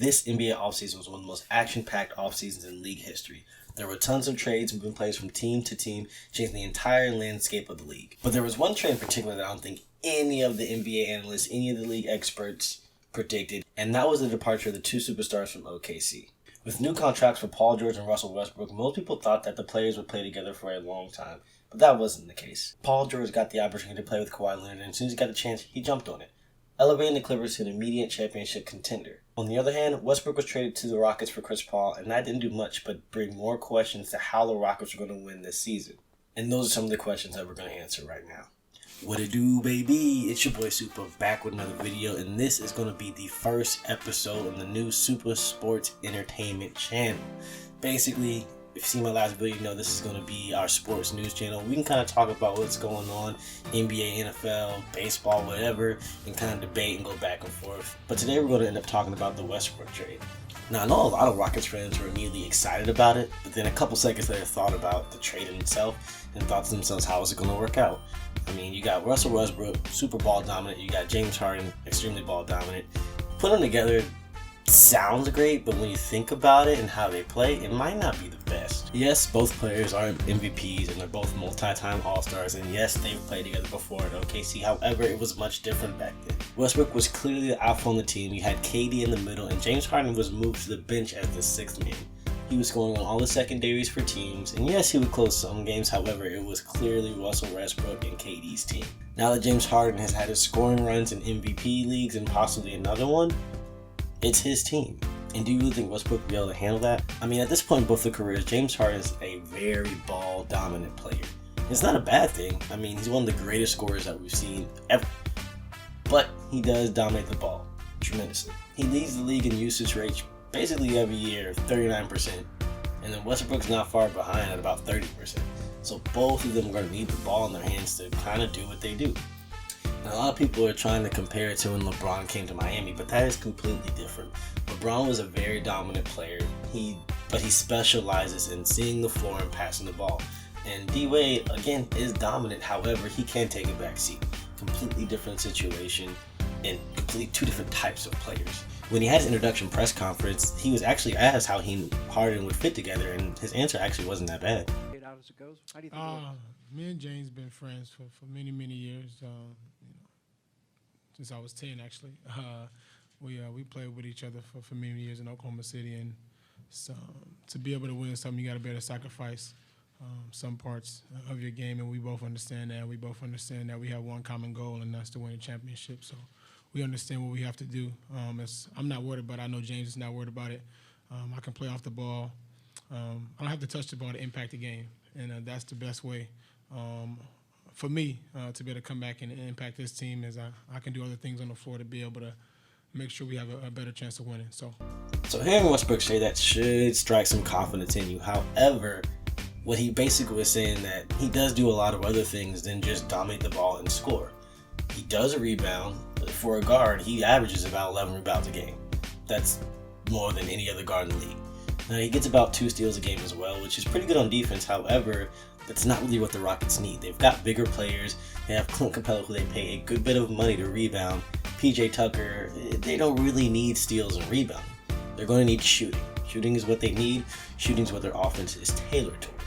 This NBA offseason was one of the most action-packed offseasons in league history. There were tons of trades moving players from team to team, changing the entire landscape of the league. But there was one trade in particular that I don't think any of the NBA analysts, any of the league experts predicted, and that was the departure of the two superstars from OKC. With new contracts for Paul George and Russell Westbrook, most people thought that the players would play together for a long time, but that wasn't the case. Paul George got the opportunity to play with Kawhi Leonard, and as soon as he got the chance, he jumped on it, elevating the Clippers to an immediate championship contender. On the other hand, Westbrook was traded to the Rockets for Chris Paul, and that didn't do much but bring more questions to how the Rockets are going to win this season. And those are some of the questions that we're going to answer right now. What it do, baby? It's your boy Supa back with another video, and this is going to be the first episode of the new Supa Sports Entertainment channel. Basically, if you see my last video, you know this is going to be our sports news channel. We can kind of talk about what's going on, NBA, NFL, baseball, whatever, and kind of debate and go back and forth. But today we're going to end up talking about the Westbrook trade. Now, I know a lot of Rockets fans were immediately excited about it, but then a couple seconds later thought about the trade in itself and thought to themselves, how is it going to work out? I mean, you got Russell Westbrook, super ball dominant. You got James Harden, extremely ball dominant. Put them together sounds great, but when you think about it and how they play, it might not be the best. Yes, both players are MVPs and they're both multi-time All-Stars, and yes, they've played together before at OKC. However, it was much different back then. Westbrook was clearly the alpha on the team. You had KD in the middle, and James Harden was moved to the bench as the sixth man. He was scoring on all the secondaries for teams, and yes, he would close some games. However, it was clearly Russell Westbrook and KD's team. Now that James Harden has had his scoring runs in MVP leagues and possibly another one, it's his team. And do you really think Westbrook will be able to handle that? I mean, at this point in both their careers, James Harden is a very ball-dominant player. It's not a bad thing. I mean, he's one of the greatest scorers that we've seen ever. But he does dominate the ball tremendously. He leads the league in usage rate basically every year, 39%. And then Westbrook's not far behind at about 30%. So both of them are going to need the ball in their hands to kind of do what they do. Now, a lot of people are trying to compare it to when LeBron came to Miami, but that is completely different. LeBron was a very dominant player, but he specializes in seeing the floor and passing the ball. And D-Wade, again, is dominant. However, he can take a back seat. Completely different situation and completely two different types of players. When he had his introduction press conference, he was actually asked how he and Harden would fit together, and his answer actually wasn't that bad. How do you think me and James been friends for many years. Since I was 10, actually. We played with each other for many years in Oklahoma City, and so to be able to win something, you got to be able to sacrifice some parts of your game, and we both understand that. We both understand that we have one common goal, and that's to win a championship. So we understand what we have to do. I'm not worried about it. I know James is not worried about it. I can play off the ball. I don't have to touch the ball to impact the game, and that's the best way for me to be able to come back and impact this team. Is I can do other things on the floor to be able to make sure we have a better chance of winning. So hearing Westbrook say that should strike some confidence in you. However, what he basically was saying that he does do a lot of other things than just dominate the ball and score. He does a rebound. For a guard, he averages about 11 rebounds a game. That's more than any other guard in the league. Now, he gets about 2 steals a game as well, which is pretty good on defense. However, that's not really what the Rockets need. They've got bigger players. They have Clint Capella, who they pay a good bit of money to rebound. PJ Tucker, they don't really need steals and rebounding. They're going to need shooting. Shooting is what they need. Shooting is what their offense is tailored towards.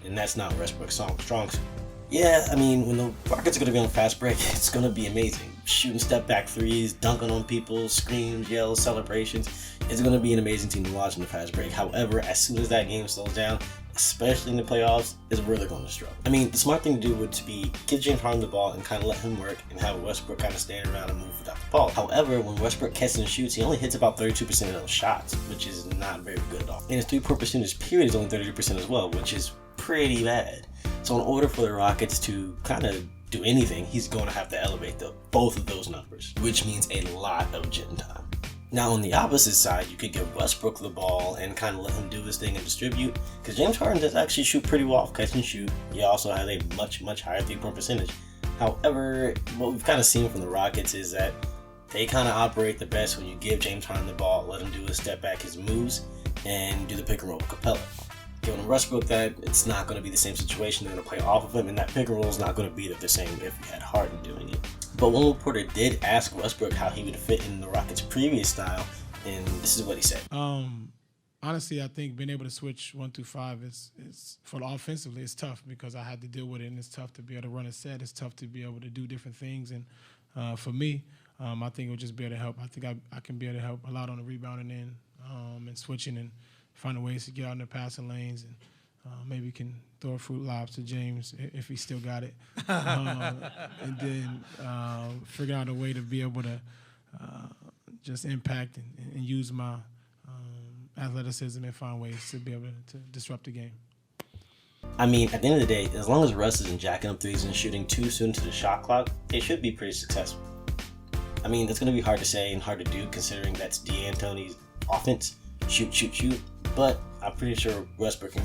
And that's not Westbrook's strong suit. Yeah, I mean, when the Rockets are going to be on fast break, it's going to be amazing. Shooting step-back threes, dunking on people, screams, yells, celebrations. It's going to be an amazing team to watch in the fast break. However, as soon as that game slows down, especially in the playoffs, is where they're going to struggle. I mean, the smart thing to do would be give James Harden the ball and kind of let him work and have Westbrook kind of stand around and move without the ball. However, when Westbrook catches and shoots, he only hits about 32% of those shots, which is not very good at all. And his three-point percentage period is only 32% as well, which is pretty bad. So in order for the Rockets to kind of do anything, he's going to have to elevate both of those numbers, which means a lot of gym time. Now, on the opposite side, you could give Westbrook the ball and kind of let him do his thing and distribute, because James Harden does actually shoot pretty well off catch and shoot. He also has a much higher three-point percentage. However, what we've kind of seen from the Rockets is that they kind of operate the best when you give James Harden the ball, let him do his step back, his moves, and do the pick and roll with Capella. Giving Westbrook that, it's not going to be the same situation. They're going to play off of him, and that pick and roll is not going to be the same if we had Harden doing it. But one reporter did ask Westbrook how he would fit in the Rockets' previous style, and this is what he said. Honestly, I think being able to switch 1 through 5 is for the offensively, it's tough because I had to deal with it, and it's tough to be able to run a set. It's tough to be able to do different things, and for me, I think it would just be able to help. I think I can be able to help a lot on the rebounding end and switching and finding ways to get out in the passing lanes, and maybe can throw a fruit lobs to James if he still got it, and then figure out a way to be able to just impact and use my athleticism and find ways to be able to disrupt the game. I mean, at the end of the day, as long as Russ isn't jacking up threes and shooting too soon to the shot clock, they should be pretty successful. I mean, that's going to be hard to say and hard to do considering that's D'Antoni's offense. Shoot, shoot, shoot. But I'm pretty sure Westbrook can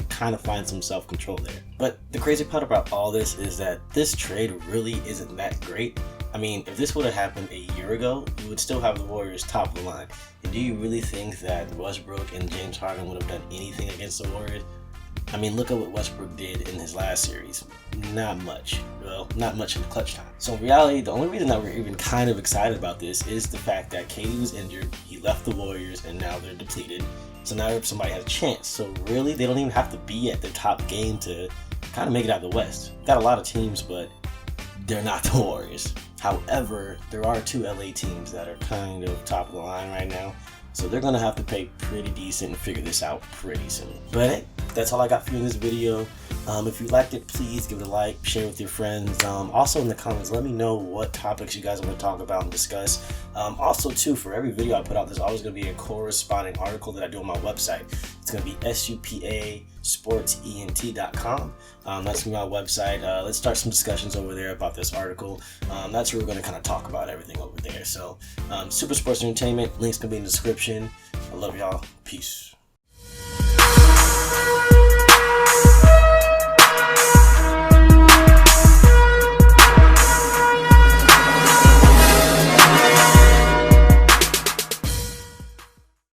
kind of find some self-control there. But the crazy part about all this is that this trade really isn't that great. I mean, if this would have happened a year ago, you would still have the Warriors top of the line. And do you really think that Westbrook and James Harden would have done anything against the Warriors? I mean, look at what Westbrook did in his last series. Not much. Well, not much in the clutch time. So in reality, the only reason that we're even kind of excited about this is the fact that KD was injured, he left the Warriors, and now they're depleted. So now somebody has a chance. So really, they don't even have to be at their top game to kind of make it out of the West. Got a lot of teams, but they're not the Warriors. However, there are 2 LA teams that are kind of top of the line right now. So they're going to have to pay pretty decent and figure this out pretty soon. But hey, that's all I got for you in this video. If you liked it, please give it a like, share with your friends. Also in the comments, let me know what topics you guys want to talk about and discuss. Also too, for every video I put out, there's always going to be a corresponding article that I do on my website. It's going to be supasportsent.com. That's going to be my website. Let's start some discussions over there about this article. That's where we're going to kind of talk about everything over there. So Super Sports Entertainment, links going to be in the description. I love y'all. Peace.